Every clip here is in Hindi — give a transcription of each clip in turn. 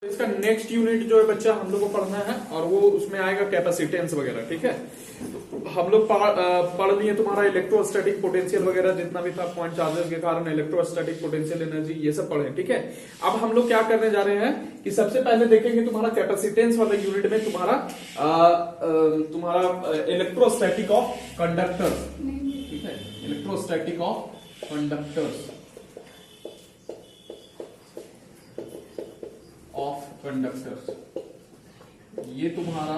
इसका नेक्स्ट यूनिट जो है बच्चा हम लोग को पढ़ना है और वो उसमें आएगा कैपेसिटेंस वगैरह। ठीक है, तो हम लोग पढ़ लिए तुम्हारा इलेक्ट्रोस्टैटिक पोटेंशियल वगैरह जितना भी था, पॉइंट चार्जेस के कारण इलेक्ट्रोस्टैटिक पोटेंशियल एनर्जी, ये सब पढ़े। ठीक है, अब हम लोग क्या करने जा रहे हैं कि सबसे पहले देखेंगे तुम्हारा कैपेसिटेंस वाला यूनिट में तुम्हारा इलेक्ट्रोस्टैटिक ऑफ कंडक्टर्स। ठीक है, इलेक्ट्रोस्टैटिक ऑफ कंडक्टर्स ये तुम्हारा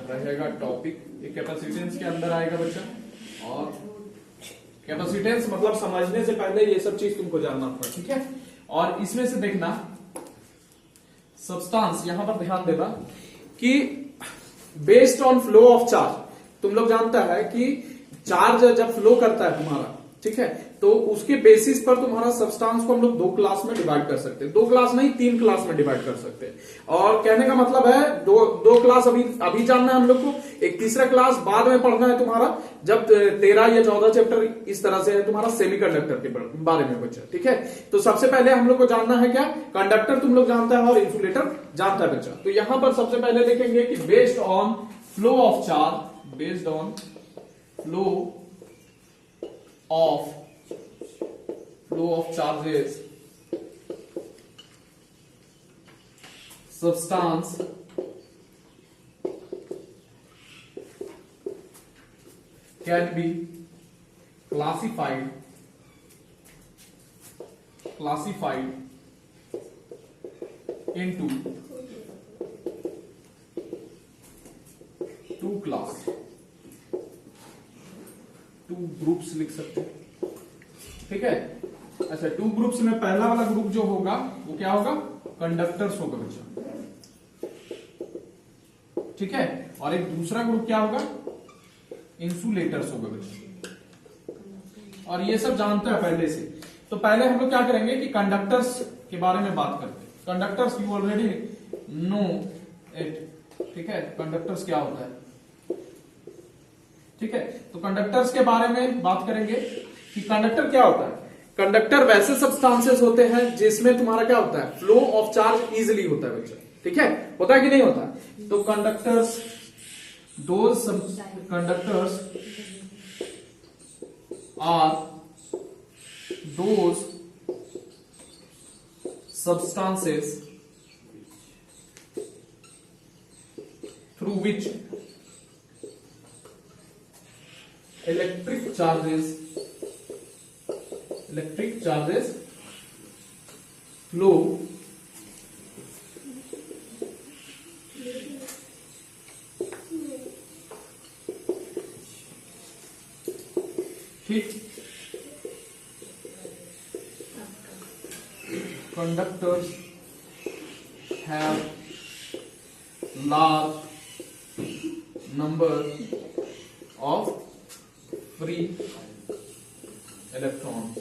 रहेगा टॉपिक। ये कैपेसिटेंस के अंदर आएगा बच्चा। और कैपेसिटेंस मतलब समझने से पहले ये सब चीज तुमको जानना पड़ेगा। ठीक है, और इसमें से देखना सब्सटेंस, यहां पर ध्यान देना कि based on flow of charge, तुम लोग जानता है कि चार्ज जब फ्लो करता है तुम्हारा, ठीक है, तो उसके बेसिस पर तुम्हारा सब्सटेंस को हम लोग 2 क्लास में डिवाइड कर सकते हैं। 2 क्लास नहीं, 3 क्लास में डिवाइड कर सकते हैं। और कहने का मतलब है दो क्लास अभी जानना है हम लोग को, एक तीसरा क्लास बाद में पढ़ना है तुम्हारा, जब 13 या 14 चैप्टर इस तरह से है तुम्हारा सेमीकंडक्टर के बारे में बच्चा। ठीक है, तो सबसे पहले हम लोग को जानना है क्या, कंडक्टर तुम लोग जानता है और इंसुलेटर जानता है बच्चा। तो यहां पर सबसे पहले देखेंगे कि based on flow of charge, based on flow of charges, substance can be classified into 2 class, 2 groups लिख सकते हैं। ठीक है, अच्छा, 2 ग्रुप्स में पहला वाला ग्रुप जो होगा वो क्या होगा, कंडक्टर्स होगा बच्चा। ठीक है, और एक दूसरा ग्रुप क्या होगा, इंसुलेटर्स होगा बच्चा। और ये सब जानते हैं पहले से। तो पहले हम लोग क्या करेंगे कि कंडक्टर्स के बारे में बात करते हैं। Conductors you already know it. ठीक है, कंडक्टर्स क्या होता है। ठीक है, तो कंडक्टर्स के बारे में बात करेंगे कि कंडक्टर क्या होता है। कंडक्टर वैसे सब्सटेंसेस होते हैं जिसमें तुम्हारा क्या होता है, फ्लो ऑफ चार्ज इजीली होता है बच्चा। ठीक है, होता है कि नहीं होता। तो conductors, those conductors are those substances through which electric charges flow ठीक, conductors have large number of free electrons।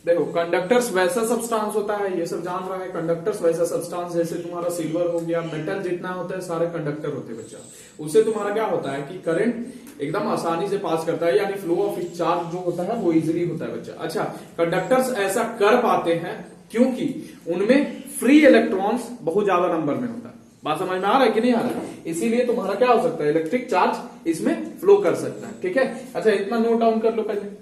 देखो, कंडक्टर्स वैसा सब्सटेंस होता है, ये सब जान रहा है। कंडक्टर्स वैसा सब्सटेंस जैसे तुम्हारा सिल्वर हो गया, मेटल जितना होता है सारे कंडक्टर होते हैं बच्चा। उससे तुम्हारा क्या होता है कि करंट एकदम आसानी से पास करता है, यानी फ्लो ऑफ चार्ज जो होता है वो इजीली होता है बच्चा। अच्छा, कंडक्टर्स ऐसा कर पाते हैं क्योंकि उनमें फ्री इलेक्ट्रॉन्स बहुत ज्यादा नंबर में होता है। बात समझ में आ रहा है कि नहीं आ रहा है। इसीलिए तुम्हारा क्या हो सकता है, इलेक्ट्रिक चार्ज इसमें फ्लो कर सकता है। ठीक है, अच्छा, इतना नोट डाउन कर लो पहले।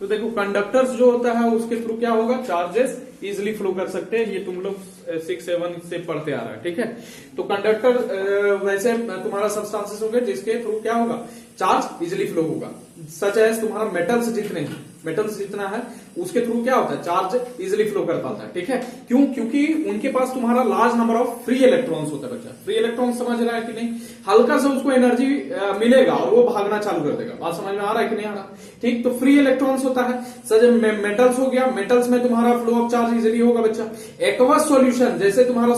तो देखो, कंडक्टर्स जो होता है उसके थ्रू क्या होगा, चार्जेस इजिली फ्लो कर सकते हैं। ये तुम लोग 6-7 से पढ़ते आ रहा है। ठीक है, तो कंडक्टर वैसे तुम्हारा सब्सटेंसेस होंगे जिसके थ्रू क्या होगा, चार्ज इजिली फ्लो होगा। सच एज तुम्हारा मेटल्स जितना है उसके थ्रू क्या होता है, चार्ज इजिली फ्लो कर पाता है। ठीक है, क्यों, क्योंकि उनके पास तुम्हारा large number of free electrons होता है बच्चा। फ्री इलेक्ट्रॉन्स समझ रहा है कि नहीं, हल्का सा उसको एनर्जी मिलेगा और वो भागना चालू कर देगा। बात समझ में आ रहा है कि नहीं आ रहा। ठीक, तो फ्री इलेक्ट्रॉन्स होता है। सच मेटल्स हो गया, मेटल्स में तुम्हारा फ्लो ऑफ चार्ज इजिली होगा बच्चा। एक्वस सॉल्यूशन जैसे तुम्हारा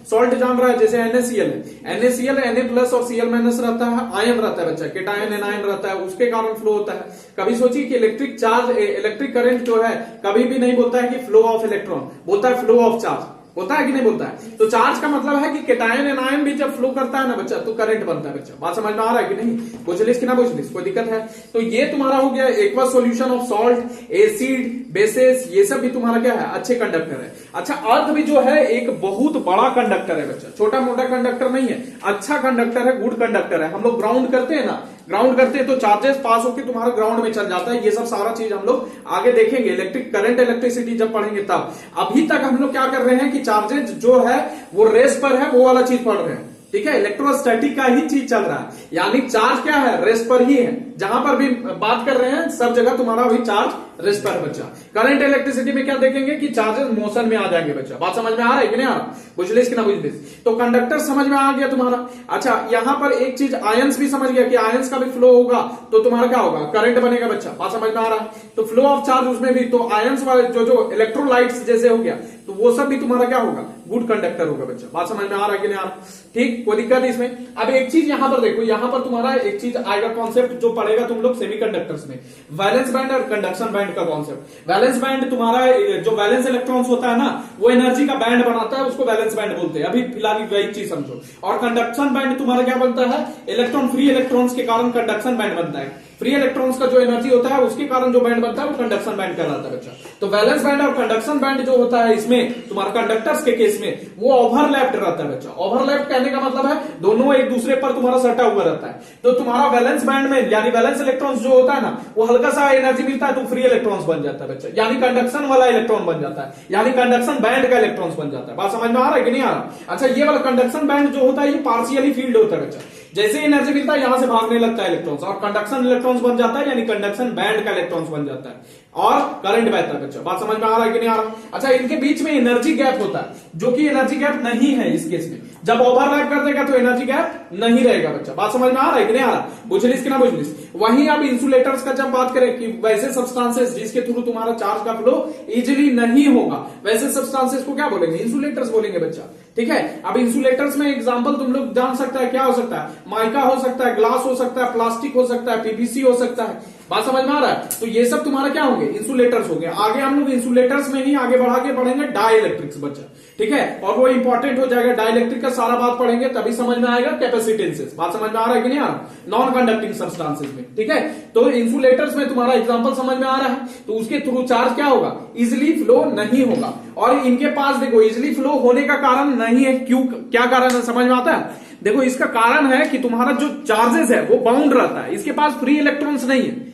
सॉल्ट जान रहा है, जैसे NaCl है, NaCl Na+ और Cl- रहता है, आयन रहता है बच्चा, केटायन एनायन रहता है, उसके कारण फ्लो होता है। कभी सोचिए कि इलेक्ट्रिक करंट जो है कभी भी नहीं बोलता है कि फ्लो ऑफ इलेक्ट्रॉन, बोलता है फ्लो ऑफ चार्ज। होता है कि नहीं बोलता है? तो चार्ज का मतलब है कि केटायन एनायन भी जब फ्लो करता है ना बच्चा तो करंट बनता है बच्चा। बात समझ में आ रहा है कि नहीं? बुझलिस कि ना बुझलिस? कोई दिक्कत है? तो ये तुम्हारा हो गया aqua solution of salt, acid, bases, ये सब भी तुम्हारा क्या है? अच्छे कंडक्टर है। अच्छा, अर्थ भी जो है एक बहुत बड़ा कंडक्टर है बच्चा, छोटा मोटा कंडक्टर नहीं है, अच्छा कंडक्टर है, गुड कंडक्टर है। हम लोग ग्राउंड करते हैं ना, ग्राउंड करते हैं तो चार्जेस पास होकर तुम्हारा ग्राउंड में चल जाता है। ये सब सारा चीज हम लोग आगे देखेंगे, इलेक्ट्रिक करंट, इलेक्ट्रिसिटी जब पढ़ेंगे तब। अभी तक हम लोग क्या कर रहे हैं कि चार्जेस जो है वो रेस्ट पर है, वो वाला चीज पढ़ रहे हैं, ठीक है? इलेक्ट्रोस्टैटिक का ही चीज चल रहा है, यानी चार्ज क्या है? रेस्ट पर ही है। जहां पर भी बात कर रहे हैं सब जगह तुम्हारा भी चार्ज रेस्ट पर है बच्चा। करंट इलेक्ट्रिसिटी में क्या देखेंगे कि चार्जेस मोशन में आ जाएंगे बच्चा। बात समझ में आ रहा है कि नहीं आ रहा? बुझलिस कि ना बुझलिस? तो कंडक्टर समझ में आ गया तुम्हारा। अच्छा, यहां पर एक चीज आयंस भी समझ गया कि आयंस का भी फ्लो होगा तो तुम्हारा क्या होगा? करंट बनेगा बच्चा। बात समझ में आ रहा है? तो फ्लो ऑफ चार्ज उसमें भी, तो आयंस वाले जो इलेक्ट्रोलाइट्स जैसे हो गया तो वो सब भी तुम्हारा क्या होगा? गुड कंडक्टर होगा बच्चा। बात समझ में आ रहा है कि नहीं आ रहा? ठीक, कोई दिक्कत इसमें? अब एक चीज यहां पर देखो, यहां पर तुम्हारा एक चीज आएगा कॉन्सेप्ट जो पढ़ेगा तुम लोग सेमीकंडक्टर्स में, वैलेंस बैंड और कंडक्शन बैंड का कॉन्सेप्ट। वैलेंस बैंड तुम्हारा जो वैलेंस इलेक्ट्रॉन्स होता है ना, वो एनर्जी का बैंड बनाता है, उसको वैलेंस बैंड बोलते हैं। अभी फिलहाल वही चीज समझो। और कंडक्शन बैंड तुम्हारा क्या बनता है? इलेक्ट्रॉन, फ्री इलेक्ट्रॉन्स के कारण कंडक्शन बैंड बनता है। फ्री इलेक्ट्रॉन्स का जो एनर्जी होता है उसके कारण जो बैंड बनता है वो कंडक्शन बैंड कहलाता है बच्चा। तो वैलेंस बैंड और कंडक्शन बैंड जो होता है इसमें तुम्हारा कंडक्टर्स के केस में वो ओवरलैप्ड रहता है बच्चा। ओवरलैप कहने का मतलब है दोनों एक दूसरे पर तुम्हारा सटा हुआ रहता है। तो तुम्हारा वैलेंस बैंड में यानी वैलेंस इलेक्ट्रॉन्स जो होता है ना, वो हल्का सा एनर्जी मिलता है तो फ्री इलेक्ट्रॉन्स बन जाता है बच्चा, यानी कंडक्शन वाला इलेक्ट्रॉन बन जाता है, यानी कंडक्शन बैंड का इलेक्ट्रॉन्स बन जाता है। बात समझ में आ रहा है कि नहीं आ रहा? अच्छा, ये वाला कंडक्शन बैंड जो होता है ये पार्शियली फील्ड होता है बच्चा। जैसे एनर्जी मिलता है यहां से भागने लगता है इलेक्ट्रॉन्स और कंडक्शन इलेक्ट्रॉन्स बन जाता है, यानी कंडक्शन बैंड का इलेक्ट्रॉन्स बन जाता है और करंट बहता है बच्चा। बात समझ में आ रहा है कि नहीं आ रहा? अच्छा, इनके बीच में एनर्जी गैप होता है जो कि एनर्जी गैप नहीं है इस केस में। जब ओवरलैप कर देगा तो एनर्जी गैप नहीं रहेगा बच्चा। बात समझ में आ रहा है कि नहीं आ रहा? बुझलिस कि ना बुझलिस? वहीं अब इंसुलेटर्स का जब बात करें कि वैसे सब्सटेंसेस जिसके थ्रू तुम्हारा चार्ज का फ्लो इजीली नहीं होगा, वैसे सब्सटेंसेस को क्या बोलेंगे? इंसुलेटर्स बोलेंगे बच्चा, ठीक है? अब इंसुलेटर्स में एग्जांपल तुम लोग जान सकता है, क्या हो सकता है? माइका हो सकता है, ग्लास हो सकता है, प्लास्टिक हो सकता है, पीवीसी हो सकता है। बात समझ में आ रहा है? तो ये सब तुम्हारा क्या होंगे? इंसुलेटर्स होंगे। आगे हम लोग इंसुलेटर्स में ही आगे बढ़ा के पढ़ेंगे डाइलेक्ट्रिक्स बच्चा, ठीक है? और वो इंपॉर्टेंट हो जाएगा, डाइलेक्ट्रिक का सारा बात पढ़ेंगे तभी समझ में आएगा कैपेसिटेंसेस। बात समझ में आ रहा है कि नहीं आ रहा? नॉन कंडक्टिंग सब्सटेंसेस में, ठीक है? तो इंसुलेटर्स में तुम्हारा एग्जांपल समझ में आ रहा है, तो उसके थ्रू चार्ज क्या होगा? इजिली फ्लो नहीं होगा। और इनके पास देखो इजिली फ्लो होने का कारण नहीं है, क्यों? क्या कारण है समझ में आता है? देखो, इसका कारण है कि तुम्हारा जो चार्जेस है वो बाउंड रहता है, इसके पास फ्री इलेक्ट्रॉन्स नहीं है।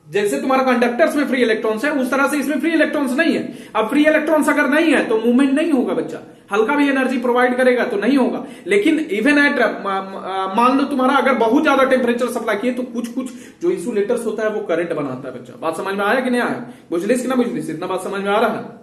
जैसे तुम्हारा कंडक्टर्स में फ्री इलेक्ट्रॉन्स है उस तरह से इसमें फ्री इलेक्ट्रॉन्स नहीं है। अब फ्री इलेक्ट्रॉन्स अगर नहीं है तो मूवमेंट नहीं होगा बच्चा, हल्का भी एनर्जी प्रोवाइड करेगा तो नहीं होगा। लेकिन इवन एट मान लो तुम्हारा अगर बहुत ज्यादा टेम्परेचर सप्लाई किए तो कुछ जो इंसुलेटर्स होता है वो करंट बनाता है बच्चा। बात समझ में आया कि नहीं आया? बुझलिस कि ना बुझलिस? इतना बात समझ में आ रहा है?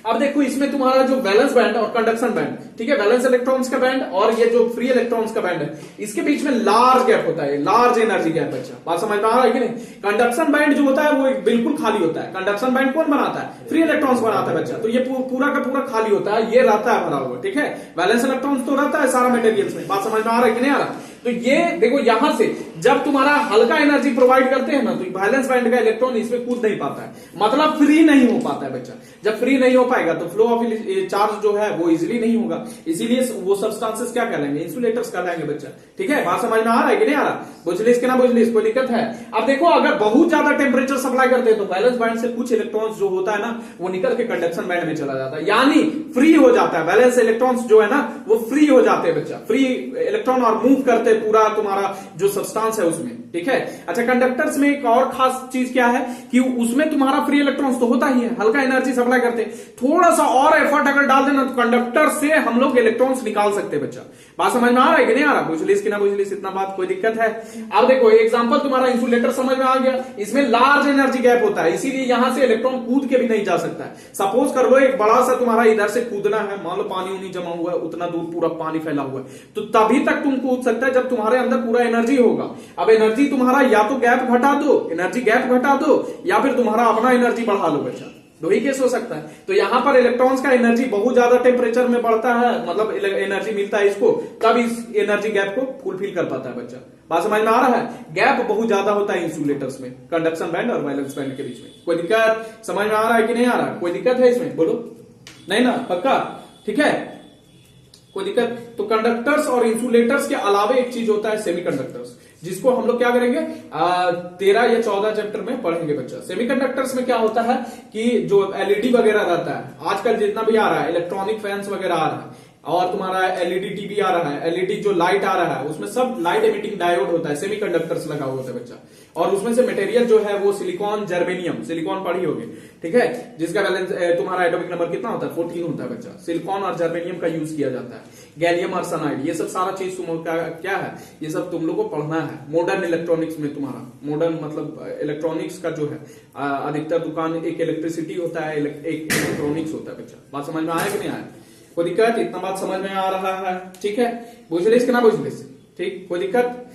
अब देखो, इसमें तुम्हारा जो वैलेंस बैंड और कंडक्शन बैंड, ठीक है, वैलेंस इलेक्ट्रॉन्स का बैंड और ये जो फ्री इलेक्ट्रॉन्स का बैंड है, इसके बीच में लार्ज गैप होता है, लार्ज एनर्जी गैप बच्चा। बात समझ में आ रहा है कि नहीं? कंडक्शन बैंड जो होता है वो बिल्कुल खाली होता है। कंडक्शन बैंड कौन बनाता है? फ्री इलेक्ट्रॉन्स बनाता है बच्चा। तो ये पूरा का पूरा खाली होता है, ये रहता है भरा हुआ, ठीक है? वैलेंस इलेक्ट्रॉन्स तो रहता है सारा मटेरियल्स में। बात समझ में आ रहा है कि नहीं आ रहा? तो ये देखो, यहां से जब तुम्हारा हल्का एनर्जी प्रोवाइड करते हैं ना तो वैलेंस बैंड का इलेक्ट्रॉन इसमें कूद नहीं पाता है, मतलब फ्री नहीं हो पाता है बच्चा। जब फ्री नहीं हो पाएगा तो फ्लो ऑफ चार्ज जो है वो इजीली नहीं होगा, इसीलिए वो सब्सटेंसेस क्या कहलाएंगे? इंसुलेटर्स कहलाएंगे बच्चा, ठीक है? बात समझ में आ रहा है कि नहीं आ रहा? बुझलिस कि ना बुझलिस? कोई दिक्कत है? अब देखो, अगर बहुत ज्यादा टेम्परेचर सप्लाई करते हैं तो वैलेंस बैंड से कुछ इलेक्ट्रॉन्स जो होता है ना वो निकल के कंडक्शन बैंड में चला जाता है, यानी फ्री हो जाता है। वैलेंस इलेक्ट्रॉन्स जो है ना वो फ्री हो जाते हैं बच्चा, फ्री इलेक्ट्रॉन और मूव करते पूरा तुम्हारा जो सब्सटेंस है उसमें, ठीक है? अच्छा, कंडक्टर्स में एक और खास चीज क्या है कि उसमें तुम्हारा फ्री इलेक्ट्रॉन्स तो होता ही है, हल्का एनर्जी सप्लाई करते, थोड़ा सा और एफर्ट अगर डाल देना तो कंडक्टर से हम लोग इलेक्ट्रॉन्स निकाल सकते हैं बच्चा। बात समझ में आ रहा है कि नहीं आ रहा? बुझलिस कि ना बुझलिस? इतना बात कोई दिक्कत है? अब देखो, एग्जांपल तुम्हारा इंसुलेटर समझ में आ गया, इसमें लार्ज एनर्जी गैप होता है, इसीलिए यहां से इलेक्ट्रॉन कूद के भी नहीं जा सकता है। सपोज कर लो एक बड़ा सा तुम्हारा इधर से कूदना है, मान लो पानी उनी जमा हुआ है, उतना दूर पूरा पानी फैला हुआ है, तो तभी तक तुम कूद सकता है जब तुम्हारे अंदर पूरा एनर्जी होगा। अब एनर्जी तुम्हारा या तो गैप घटा दो, एनर्जी गैप घटा दो, या फिर तुम्हारा अपना एनर्जी बढ़ा लो बच्चा, दो ही केस हो सकता है। तो यहां पर इलेक्ट्रॉन्स का एनर्जी बहुत ज्यादा टेम्परेचर में बढ़ता है, मतलब एनर्जी मिलता है इसको, तब इस एनर्जी गैप को फुलफिल कर पाता है बच्चा। बात समझ में आ रहा है? गैप बहुत ज्यादा होता है इंसुलेटर्स में, कंडक्शन बैंड और वैलेंस बैंड के बीच में। कोई दिक्कत समझ में आ रहा है कि नहीं आ रहा? कोई दिक्कत है इसमें? बोलो। नहीं ना, पक्का? ठीक है, कोई दिक्कत? तो कंडक्टर्स और इंसुलेटर्स के अलावा एक चीज होता है सेमीकंडक्टर्स, जिसको हम लोग क्या करेंगे 13 या 14 चैप्टर में पढ़ेंगे बच्चा। सेमीकंडक्टर्स में क्या होता है कि जो एलईडी वगैरह रहता है, आजकल जितना भी आ रहा है, इलेक्ट्रॉनिक फैंस वगैरह आ रहा है, और तुम्हारा एलईडी टीवी आ रहा है, एलईडी जो लाइट आ रहा है, उसमें सब लाइट एमिटिंग डायोड होता है, सेमीकंडक्टर्स लगा हुआ होता है बच्चा। और उसमें से मटेरियल जो है वो सिलिकॉन, जर्मेनियम, सिलिकॉन पढ़ी होगी, ठीक है, जिसका बैलेंस तुम्हारा एटॉमिक नंबर कितना होता है 14 होता है बच्चा। सिलिकॉन और जर्मेनियम का यूज किया जाता है, गैलियम आर्सेनाइड, ये सब सारा चीज तुम क्या है, ये सब तुम लोग को पढ़ना है। मॉडर्न इलेक्ट्रॉनिक्स में तुम्हारा मॉडर्न मतलब इलेक्ट्रॉनिक्स का जो है अधिकतर दुकान, एक इलेक्ट्रिसिटी होता है, एक इलेक्ट्रॉनिक्स होता है बच्चा। बात समझ में आया कि नहीं आया? कोई दिक्कत? इतना बात समझ में आ रहा है? ठीक है, बुझलिस कि ना बुझलिस? ठीक, कोई दिक्कत?